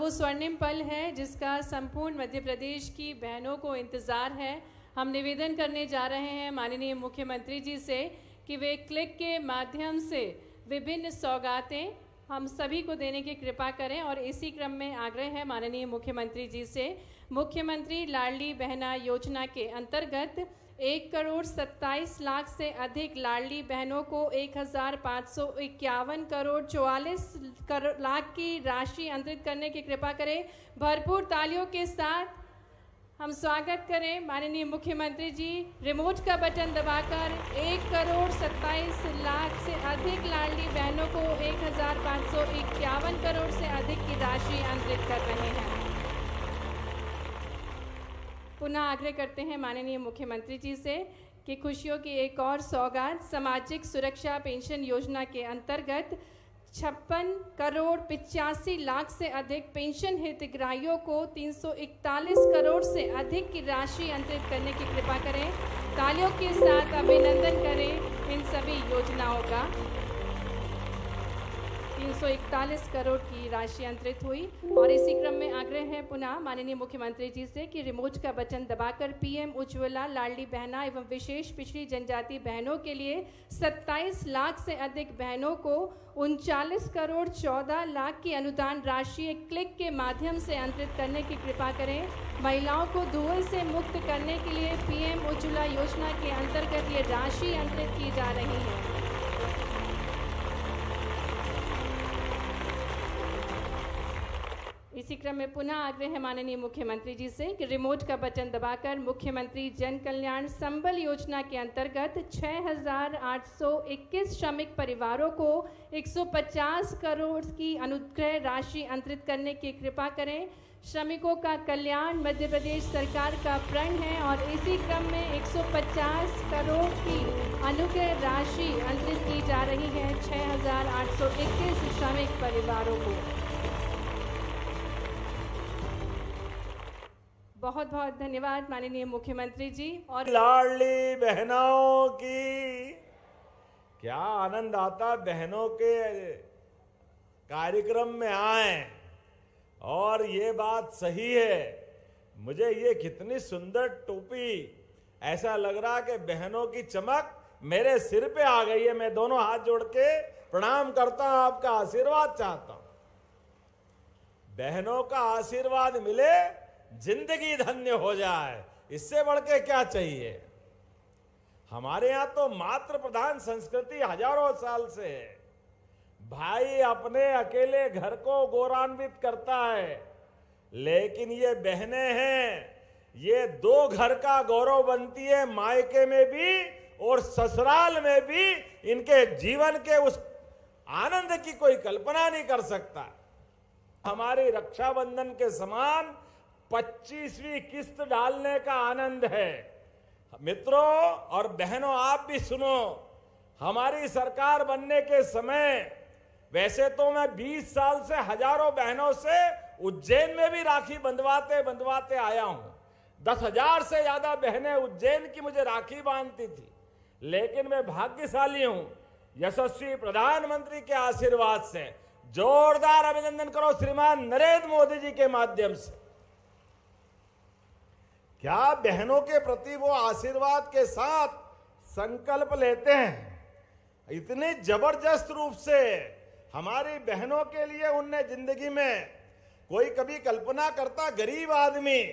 वो स्वर्णिम पल है जिसका संपूर्ण मध्य प्रदेश की बहनों को इंतज़ार है। हम निवेदन करने जा रहे हैं माननीय मुख्यमंत्री जी से कि वे क्लिक के माध्यम से विभिन्न सौगातें हम सभी को देने की कृपा करें। और इसी क्रम में आग्रह है माननीय मुख्यमंत्री जी से, मुख्यमंत्री लाडली बहना योजना के अंतर्गत 1,27,00,000 से अधिक लाडली बहनों को 1,551 करोड़ 44 लाख की राशि अंतरित करने की कृपा करें। भरपूर तालियों के साथ हम स्वागत करें माननीय मुख्यमंत्री जी। रिमोट का बटन दबाकर 1,27,00,000 से अधिक लाडली बहनों को 1,551 करोड़ से अधिक की राशि अंतरित कर रहे हैं। पुनः आग्रह करते हैं माननीय मुख्यमंत्री जी से कि खुशियों की एक और सौगात सामाजिक सुरक्षा पेंशन योजना के अंतर्गत 56 करोड़ 85 लाख से अधिक पेंशन हितग्राहियों को 341 करोड़ से अधिक की राशि अंतरित करने की कृपा करें। तालियों के साथ अभिनंदन करें इन सभी योजनाओं का। 341 करोड़ की राशि अंतरित हुई। और इसी क्रम में आग्रह है पुनः माननीय मुख्यमंत्री जी से कि रिमोट का बटन दबाकर पीएम उज्ज्वला लाडली बहना एवं विशेष पिछड़ी जनजाति बहनों के लिए 27 लाख से अधिक बहनों को 39 करोड़ 14 लाख की अनुदान राशि एक क्लिक के माध्यम से अंतरित करने की कृपा करें। महिलाओं को धुएं से मुक्त करने के लिए पीएम उज्ज्वला योजना के अंतर्गत ये राशि अंतरित की जा रही है। इसी क्रम में पुनः आग्रह है माननीय मुख्यमंत्री जी से कि रिमोट का बटन दबाकर मुख्यमंत्री जन कल्याण संबल योजना के अंतर्गत 6,821 श्रमिक परिवारों को 150 करोड़ की अनुग्रह राशि अंतरित करने की कृपा करें। श्रमिकों का कल्याण मध्य प्रदेश सरकार का प्रण है और इसी क्रम में 150 करोड़ की अनुग्रह राशि अंतरित की जा रही है 6,821 श्रमिक परिवारों को। बहुत बहुत धन्यवाद माननीय मुख्यमंत्री जी। और लाडली बहनों की क्या आनंद आता, बहनों के कार्यक्रम में आए। और ये बात सही है, मुझे ये कितनी सुंदर टोपी, ऐसा लग रहा कि बहनों की चमक मेरे सिर पे आ गई है। मैं दोनों हाथ जोड़ के प्रणाम करता हूं, आपका आशीर्वाद चाहता हूं। बहनों का आशीर्वाद मिले, जिंदगी धन्य हो जाए, इससे बढ़ के क्या चाहिए। हमारे यहां तो मातृ प्रधान संस्कृति हजारों साल से है। भाई अपने अकेले घर को गौरवान्वित करता है, लेकिन ये बहनें हैं, ये दो घर का गौरव बनती है, मायके में भी और ससुराल में भी। इनके जीवन के उस आनंद की कोई कल्पना नहीं कर सकता। हमारी रक्षाबंधन के समान 25वीं किस्त डालने का आनंद है। मित्रों और बहनों, आप भी सुनो। हमारी सरकार बनने के समय, वैसे तो मैं 20 साल से हजारों बहनों से उज्जैन में भी राखी बंधवाते आया हूं। 10,000 से ज्यादा बहनें उज्जैन की मुझे राखी बांधती थी। लेकिन मैं भाग्यशाली हूं, यशस्वी प्रधानमंत्री के आशीर्वाद से। जोरदार अभिनंदन करो श्रीमान नरेंद्र मोदी जी के माध्यम से। क्या बहनों के प्रति वो आशीर्वाद के साथ संकल्प लेते हैं। इतने जबरदस्त रूप से हमारी बहनों के लिए उनने जिंदगी में, कोई कभी कल्पना करता गरीब आदमी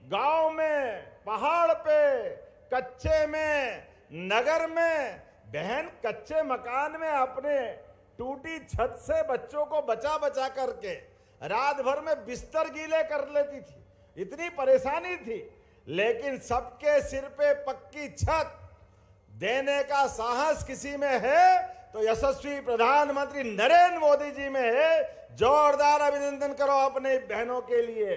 गांव में, पहाड़ पे, कच्चे में, नगर में, बहन कच्चे मकान में अपने टूटी छत से बच्चों को बचा बचा करके रात भर में बिस्तर गीले कर लेती थी। इतनी परेशानी थी, लेकिन सबके सिर पे पक्की छत देने का साहस किसी में है तो यशस्वी प्रधानमंत्री नरेंद्र मोदी जी में है। जोरदार अभिनंदन करो अपने बहनों के लिए।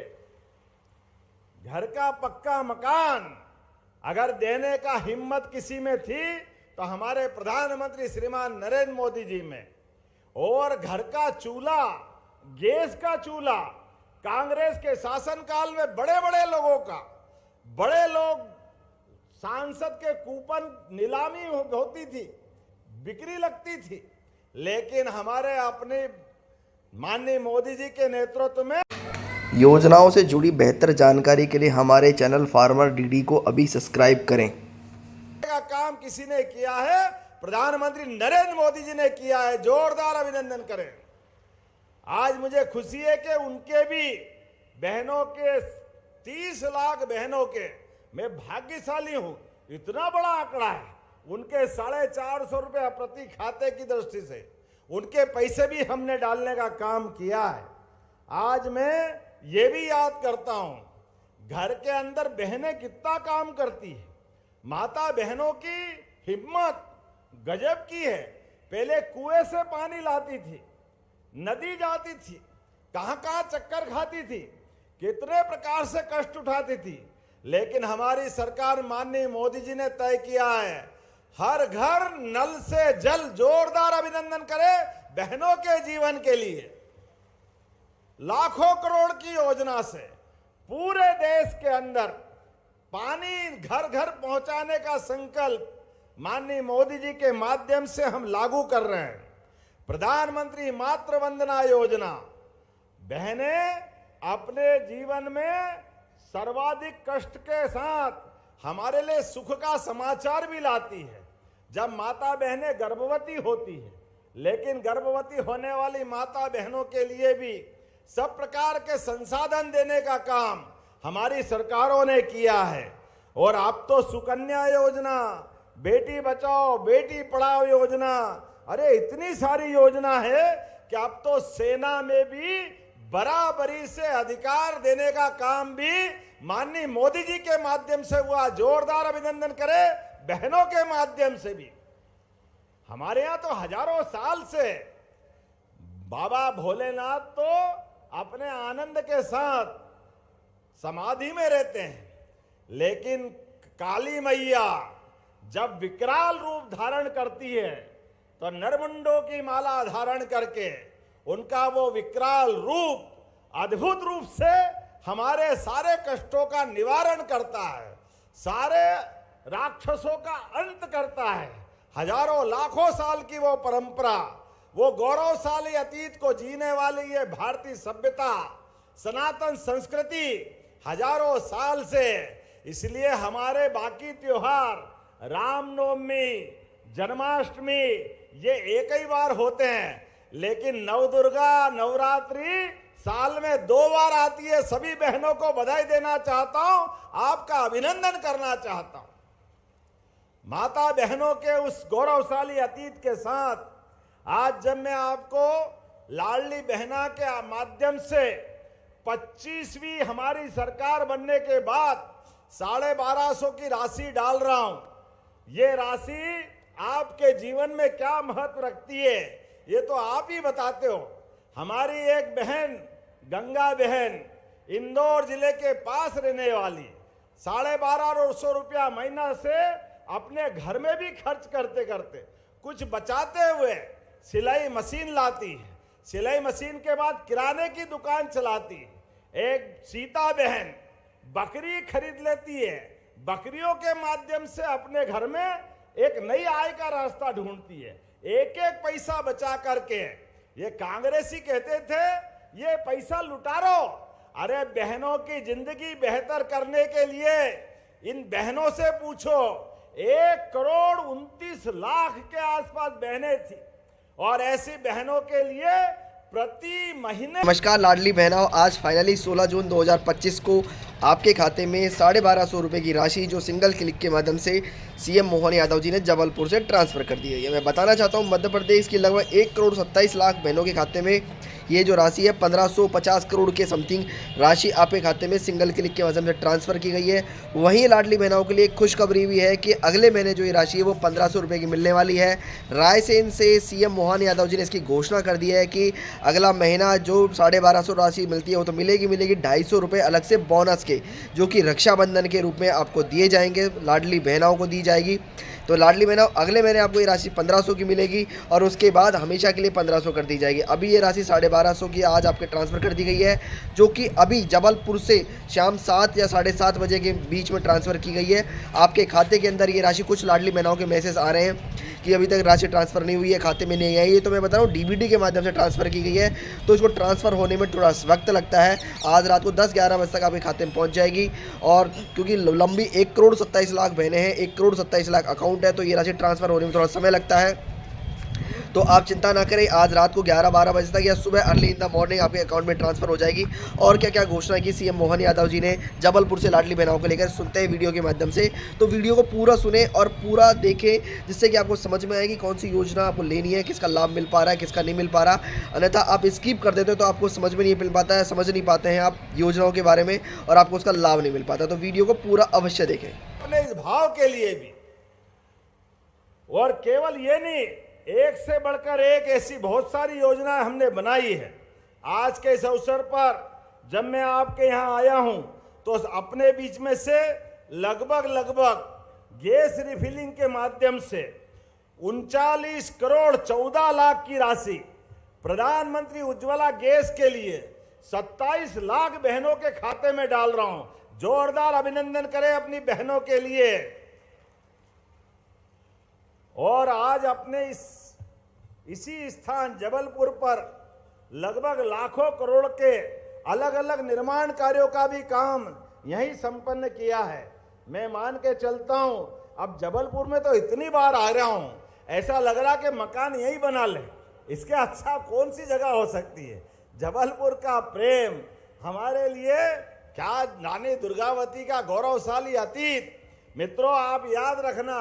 घर का पक्का मकान अगर देने का हिम्मत किसी में थी तो हमारे प्रधानमंत्री श्रीमान नरेंद्र मोदी जी में। और घर का चूल्हा, गैस का चूल्हा, कांग्रेस के शासनकाल में बड़े बड़े लोगों का, बड़े लोग सांसद के कूपन नीलामी होती थी, बिक्री लगती थी, लेकिन हमारे अपने माननीय मोदी जी के नेतृत्व में योजनाओं से जुड़ी बेहतर जानकारी के लिए हमारे चैनल फार्मर डीडी को अभी सब्सक्राइब करें। का काम किसी ने किया है, प्रधानमंत्री नरेंद्र मोदी जी ने किया है, जोरदार अभिनंदन करें। आज मुझे खुशी है कि उनके भी बहनों के 30 लाख बहनों के मैं भाग्यशाली हूं, इतना बड़ा आंकड़ा है। उनके 450 रुपए प्रति खाते की दृष्टि से उनके पैसे भी हमने डालने का काम किया है। आज मैं ये भी याद करता हूं, घर के अंदर बहनें कितना काम करती है। माता बहनों की हिम्मत गजब की है। पहले कुएं से पानी लाती थी, नदी जाती थी, कहां कहां चक्कर खाती थी, कितने प्रकार से कष्ट उठाती थी। लेकिन हमारी सरकार माननीय मोदी जी ने तय किया है, हर घर नल से जल। जोरदार अभिनंदन करें बहनों के जीवन के लिए। लाखों करोड़ की योजना से पूरे देश के अंदर पानी घर घर पहुंचाने का संकल्प माननीय मोदी जी के माध्यम से हम लागू कर रहे हैं। प्रधानमंत्री मातृ वंदना योजना बहनें अपने जीवन में सर्वाधिक कष्ट के साथ हमारे लिए सुख का समाचार भी लाती है। जब माता बहनें गर्भवती होती है, लेकिन गर्भवती होने वाली माता बहनों के लिए भी सब प्रकार के संसाधन देने का काम हमारी सरकारों ने किया है। और अब तो सुकन्या योजना, बेटी बचाओ बेटी पढ़ाओ योजना, अरे इतनी सारी योजना है कि अब तो सेना में भी बराबरी से अधिकार देने का काम भी माननीय मोदी जी के माध्यम से हुआ। जोरदार अभिनंदन करें बहनों के माध्यम से भी। हमारे यहां तो हजारों साल से बाबा भोलेनाथ तो अपने आनंद के साथ समाधि में रहते हैं, लेकिन काली मैया जब विकराल रूप धारण करती है तो नरमुंडों की माला धारण करके उनका वो विकराल रूप अद्भुत रूप से हमारे सारे कष्टों का निवारण करता है, सारे राक्षसों का अंत करता है। हजारों लाखों साल की वो परंपरा, वो गौरवशाली अतीत को जीने वाली ये भारतीय सभ्यता, सनातन संस्कृति हजारों साल से। इसलिए हमारे बाकी त्योहार रामनवमी, जन्माष्टमी ये एक ही बार होते हैं, लेकिन नवदुर्गा नवरात्रि साल में 2 बार आती है। सभी बहनों को बधाई देना चाहता हूं, आपका अभिनंदन करना चाहता हूं। माता बहनों के उस गौरवशाली अतीत के साथ आज जब मैं आपको लाडली बहना के माध्यम से 25वीं हमारी सरकार बनने के बाद 1250 की राशि डाल रहा हूं, ये राशि आपके जीवन में क्या महत्व रखती है ये तो आप ही बताते हो। हमारी एक बहन गंगा बहन इंदौर जिले के पास रहने वाली 1250 रुपया महीना से अपने घर में भी खर्च करते करते कुछ बचाते हुए सिलाई मशीन लाती है। सिलाई मशीन के बाद किराने की दुकान चलाती है। एक सीता बहन बकरी खरीद लेती है, बकरियों के माध्यम से अपने घर में एक नई आय का रास्ता ढूंढती है, एक एक पैसा बचा करके। ये कांग्रेसी कहते थे ये पैसा लुटारो, अरे बहनों की जिंदगी बेहतर करने के लिए इन बहनों से पूछो। 1,29,00,000 के आसपास बहनें थी और ऐसी बहनों के लिए प्रति महीने। नमस्कार लाडली बहनाओं, आज फाइनली 16 जून 2025 को आपके खाते में 1250 रुपये की राशि जो सिंगल क्लिक के माध्यम से सीएम मोहन यादव जी ने जबलपुर से ट्रांसफ़र कर दी है। मैं बताना चाहता हूं मध्य प्रदेश की लगभग 1,27,00,000 बहनों के खाते में ये जो राशि है 1550 करोड़ के समथिंग राशि आपके खाते में सिंगल क्लिक के माध्यम से ट्रांसफ़र की गई है। वहीं लाडली बहनों के लिए एक खुशखबरी भी है कि अगले महीने जो ये राशि है वो 1500 रुपये की मिलने वाली है। रायसेन से सीएम मोहन यादव जी ने इसकी घोषणा कर दी है कि अगला महीना जो 1250 राशि मिलती है वो तो मिलेगी 250 रुपये अलग से बोनस के, जो कि रक्षाबंधन के रूप में आपको दिए जाएंगे, लाडली बहनाओं को दी जाएगी। तो लाडली बहनों अगले महीने आपको ये राशि 1500 की मिलेगी और उसके बाद हमेशा के लिए 1500 कर दी जाएगी। अभी ये राशि 1250 की आज आपके ट्रांसफ़र कर दी गई है, जो कि अभी जबलपुर से शाम 7 या 7:30 बजे के बीच में ट्रांसफ़र की गई है। आपके खाते के अंदर ये राशि कुछ लाडली बहनों के मैसेज आ रहे हैं कि अभी तक राशि ट्रांसफ़र नहीं हुई है, खाते में नहीं आई है। तो मैं बता रहा हूँ डीबीटी के माध्यम से ट्रांसफ़र की गई है, तो इसको ट्रांसफ़र होने में थोड़ा वक्त लगता है। आज रात को 10-11 बजे तक आपके खाते में पहुँच जाएगी। और क्योंकि लंबी 1,27,00,000 बहनें हैं, 1,27,00,000 अकाउंट है, तो ये राशि ट्रांसफ़र होने में थोड़ा समय लगता है। तो आप चिंता ना करें, आज रात को 11-12 बजे तक या सुबह अर्ली इन द मॉर्निंग आपके अकाउंट में ट्रांसफ़र हो जाएगी। और क्या क्या घोषणा की सीएम मोहन यादव जी ने जबलपुर से लाडली बहनों को लेकर, सुनते हैं वीडियो के माध्यम से। तो वीडियो को पूरा सुने और पूरा देखें, जिससे कि आपको समझ में आएगी कौन सी योजना आपको लेनी है, किसका लाभ मिल पा रहा है, किसका नहीं मिल पा रहा। अन्यथा आप स्किप कर देते हो तो आपको समझ में नहीं मिल पाता है, समझ नहीं पाते हैं आप योजनाओं के बारे में और आपको उसका लाभ नहीं मिल पाता। तो वीडियो को पूरा अवश्य देखें। अपने इस भाव के लिए भी, और केवल ये नहीं, एक से बढ़कर एक ऐसी बहुत सारी योजनाएं हमने बनाई है। आज के इस अवसर पर जब मैं आपके यहाँ आया हूं तो अपने बीच में से लगभग गैस रिफिलिंग के माध्यम से 39 करोड़ 14 लाख की राशि, प्रधानमंत्री उज्ज्वला गैस के लिए 27 लाख बहनों के खाते में डाल रहा हूं। जोरदार अभिनंदन करें अपनी बहनों के लिए। और आज अपने इसी स्थान जबलपुर पर लगभग लाखों करोड़ के अलग अलग निर्माण कार्यों का भी काम यहीं संपन्न किया है। मैं मान के चलता हूं, अब जबलपुर में तो इतनी बार आ रहा हूं, ऐसा लग रहा कि मकान यहीं बना ले, इसके अच्छा कौन सी जगह हो सकती है। जबलपुर का प्रेम हमारे लिए क्या, रानी दुर्गावती का गौरवशाली अतीत। मित्रों, आप याद रखना,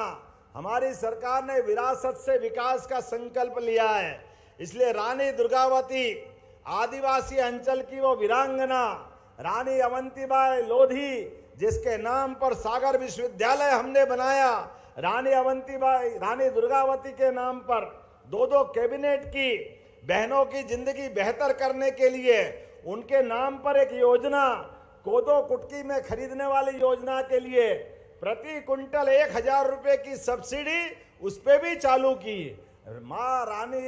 हमारी सरकार ने विरासत से विकास का संकल्प लिया है, इसलिए रानी दुर्गावती आदिवासी अंचल की वो वीरांगना रानी अवंतीबाई लोधी, जिसके नाम पर सागर विश्वविद्यालय हमने बनाया, रानी दुर्गावती के नाम पर 2-2 कैबिनेट की, बहनों की जिंदगी बेहतर करने के लिए उनके नाम पर एक योजना, कोदो कुटकी में खरीदने वाली योजना के लिए प्रति कुंटल 1,000 रुपए की सब्सिडी उस पर भी चालू की। माँ रानी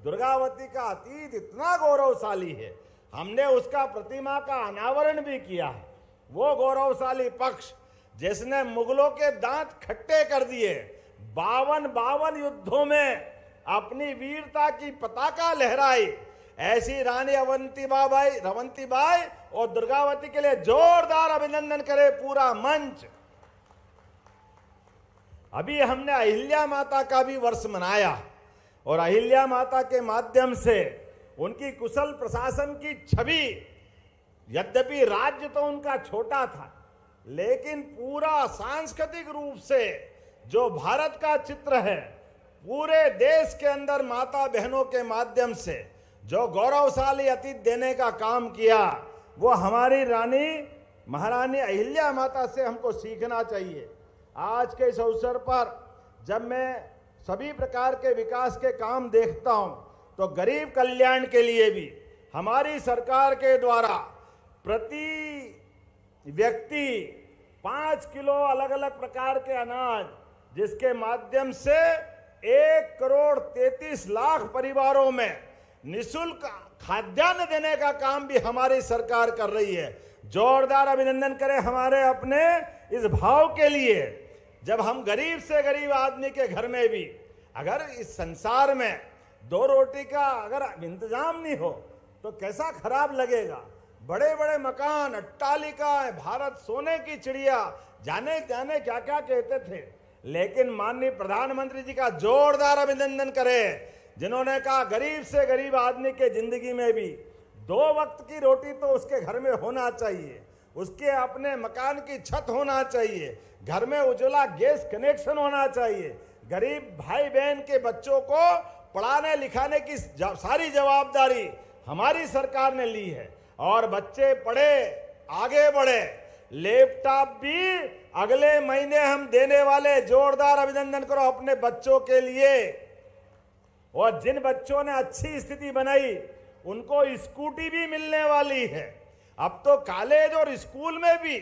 दुर्गावती का अतीत इतना गौरवशाली है, हमने उसका प्रतिमा का अनावरण भी किया है। वो गौरवशाली पक्ष जिसने मुगलों के दांत खट्टे कर दिए, 52 युद्धों में अपनी वीरता की पताका लहराई, ऐसी रानी रवंतीबाई और दुर्गावती के लिए जोरदार अभिनंदन करे पूरा मंच। अभी हमने अहिल्या माता का भी वर्ष मनाया और अहिल्या माता के माध्यम से उनकी कुशल प्रशासन की छवि, यद्यपि राज्य तो उनका छोटा था, लेकिन पूरा सांस्कृतिक रूप से जो भारत का चित्र है, पूरे देश के अंदर माता बहनों के माध्यम से जो गौरवशाली अतीत देने का काम किया, वो हमारी रानी महारानी अहिल्या माता से हमको सीखना चाहिए। आज के इस अवसर पर जब मैं सभी प्रकार के विकास के काम देखता हूं, तो गरीब कल्याण के लिए भी हमारी सरकार के द्वारा प्रति व्यक्ति 5 किलो अलग अलग प्रकार के अनाज, जिसके माध्यम से 1,33 लाख परिवारों में निःशुल्क खाद्यान्न देने का काम भी हमारी सरकार कर रही है। जोरदार अभिनंदन करें हमारे अपने इस भाव के लिए। जब हम गरीब से गरीब आदमी के घर में भी अगर इस संसार में 2 रोटी का अगर इंतजाम नहीं हो तो कैसा खराब लगेगा। बड़े बड़े मकान, अट्टालिका, भारत सोने की चिड़िया, जाने जाने क्या क्या कहते थे, लेकिन माननीय प्रधानमंत्री जी का जोरदार अभिनंदन करें, जिन्होंने कहा गरीब से गरीब आदमी के जिंदगी में भी 2 वक्त की रोटी तो उसके घर में होना चाहिए, उसके अपने मकान की छत होना चाहिए, घर में उज्ज्वला गैस कनेक्शन होना चाहिए, गरीब भाई बहन के बच्चों को पढ़ाने लिखाने की सारी जवाबदारी हमारी सरकार ने ली है और बच्चे पढ़े आगे बढ़े। लैपटॉप भी अगले महीने हम देने वाले, जोरदार अभिनंदन करो अपने बच्चों के लिए। और जिन बच्चों ने अच्छी स्थिति बनाई उनको स्कूटी भी मिलने वाली है। अब तो कॉलेज और स्कूल में भी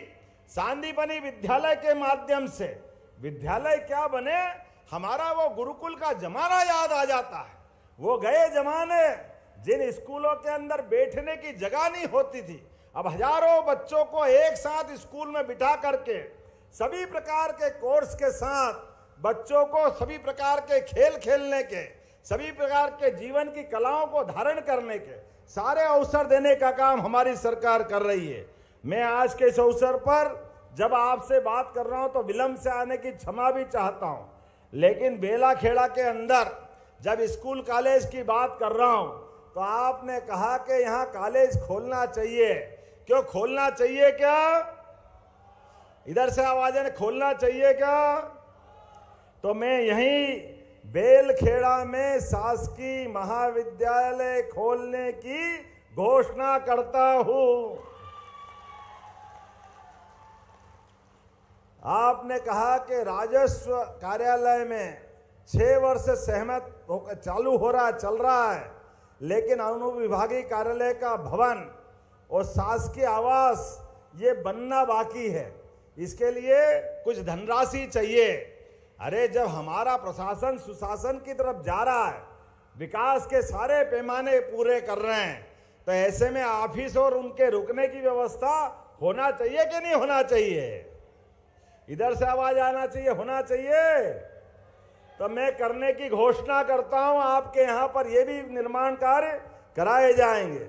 सांदीपनी विद्यालय के माध्यम से विद्यालय क्या बने, हमारा वो गुरुकुल का जमाना याद आ जाता है। वो गए जमाने जिन स्कूलों के अंदर बैठने की जगह नहीं होती थी, अब हजारों बच्चों को एक साथ स्कूल में बिठा करके सभी प्रकार के कोर्स के साथ बच्चों को सभी प्रकार के खेल खेलने के, सभी प्रकार के जीवन की कलाओं को धारण करने के सारे अवसर देने का काम हमारी सरकार कर रही है। मैं आज के इस अवसर पर जब आपसे बात कर रहा हूं तो विलंब से आने की क्षमा भी चाहता हूं, लेकिन बेला खेड़ा के अंदर जब स्कूल कॉलेज की बात कर रहा हूं तो आपने कहा कि यहां कॉलेज खोलना चाहिए। क्यों खोलना चाहिए? क्या इधर से आवाज है, खोलना चाहिए क्या? तो मैं यहीं बेलखेड़ा में शासकीय महाविद्यालय खोलने की घोषणा करता हूं। आपने कहा कि राजस्व कार्यालय में 6 वर्ष से सहमत चालू हो रहा चल रहा है, लेकिन अनुविभागीय कार्यालय का भवन और शासकीय आवास ये बनना बाकी है। इसके लिए कुछ धनराशि चाहिए। अरे जब हमारा प्रशासन सुशासन की तरफ जा रहा है, विकास के सारे पैमाने पूरे कर रहे हैं, तो ऐसे में ऑफिस और उनके रुकने की व्यवस्था होना चाहिए कि नहीं होना चाहिए? इधर से आवाज आना चाहिए, होना चाहिए। तो मैं करने की घोषणा करता हूं, आपके यहां पर यह भी निर्माण कार्य कराए जाएंगे।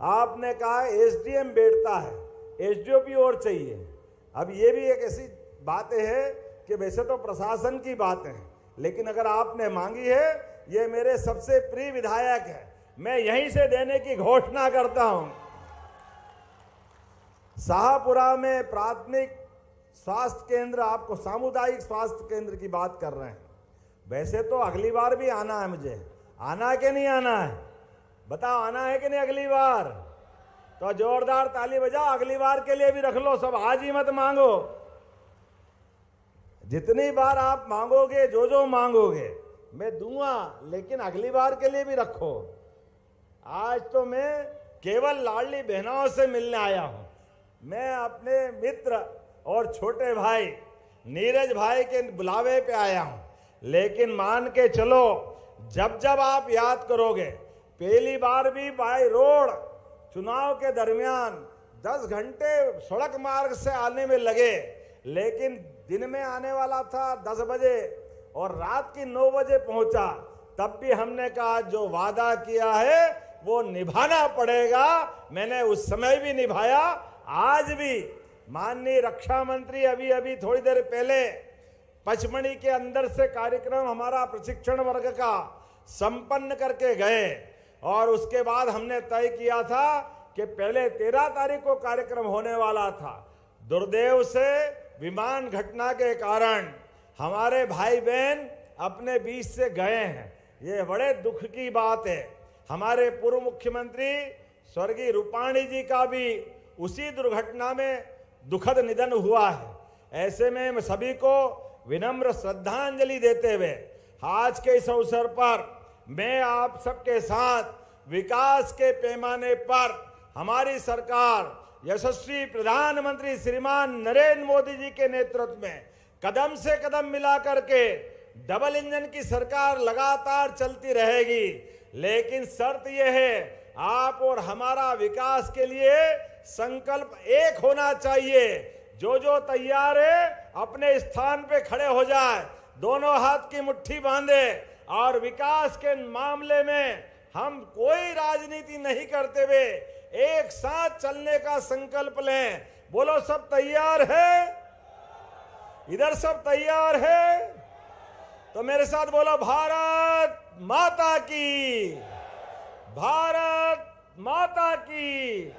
आपने कहा एसडीएम बैठता है, एसडीओपी और चाहिए। अब ये भी एक ऐसी बातें है कि वैसे तो प्रशासन की बातें हैं, लेकिन अगर आपने मांगी है, ये मेरे सबसे प्रिय विधायक है, मैं यहीं से देने की घोषणा करता हूं। शाहपुरा में प्राथमिक स्वास्थ्य केंद्र, आपको सामुदायिक स्वास्थ्य केंद्र की बात कर रहे हैं। वैसे तो अगली बार भी आना है, मुझे आना है कि नहीं आना है? बताओ, आना है कि नहीं अगली बार? तो जोरदार ताली बजाओ, अगली बार के लिए भी रख लो सब, आज ही मत मांगो। जितनी बार आप मांगोगे, जो जो मांगोगे मैं दूंगा, लेकिन अगली बार के लिए भी रखो। आज तो मैं केवल लाडली बहनों से मिलने आया हूं। मैं अपने मित्र और छोटे भाई नीरज भाई के बुलावे पे आया हूं, लेकिन मान के चलो, जब जब आप याद करोगे, पहली बार भी बाय रोड चुनाव के दरमियान 10 घंटे सड़क मार्ग से आने में लगे, लेकिन दिन में आने वाला था 10 बजे और रात की 9 बजे पहुंचा। तब भी हमने कहा जो वादा किया है वो निभाना पड़ेगा। मैंने उस समय भी निभाया, आज भी। माननीय रक्षा मंत्री अभी अभी थोड़ी देर पहले पचमढ़ी के अंदर से कार्यक्रम हमारा प्रशिक्षण वर्ग का संपन्न करके गए, और उसके बाद हमने तय किया था कि पहले 13 तारीख को कार्यक्रम होने वाला था। दुर्दैव से विमान घटना के कारण हमारे भाई बहन अपने बीच से गए हैं। ये बड़े दुख की बात है। हमारे पूर्व मुख्यमंत्री स्वर्गीय रूपाणी जी का भी उसी दुर्घटना में दुखद निधन हुआ है। ऐसे में मैं सभी को विनम्र श्रद्धांजलि देते हुए आज के इस अवसर पर मैं आप सबके साथ विकास के पैमाने पर हमारी सरकार यशस्वी प्रधानमंत्री श्रीमान नरेंद्र मोदी जी के नेतृत्व में कदम से कदम मिला करके डबल इंजन की सरकार लगातार चलती रहेगी। लेकिन शर्त यह है, आप और हमारा विकास के लिए संकल्प एक होना चाहिए। जो जो तैयार है अपने स्थान पे खड़े हो जाए, दोनों हाथ की मुट्ठी बांधे, और विकास के मामले में हम कोई राजनीति नहीं करते हुए एक साथ चलने का संकल्प लें। बोलो, सब तैयार है? इधर सब तैयार है? तो मेरे साथ बोलो, भारत माता की, भारत माता की।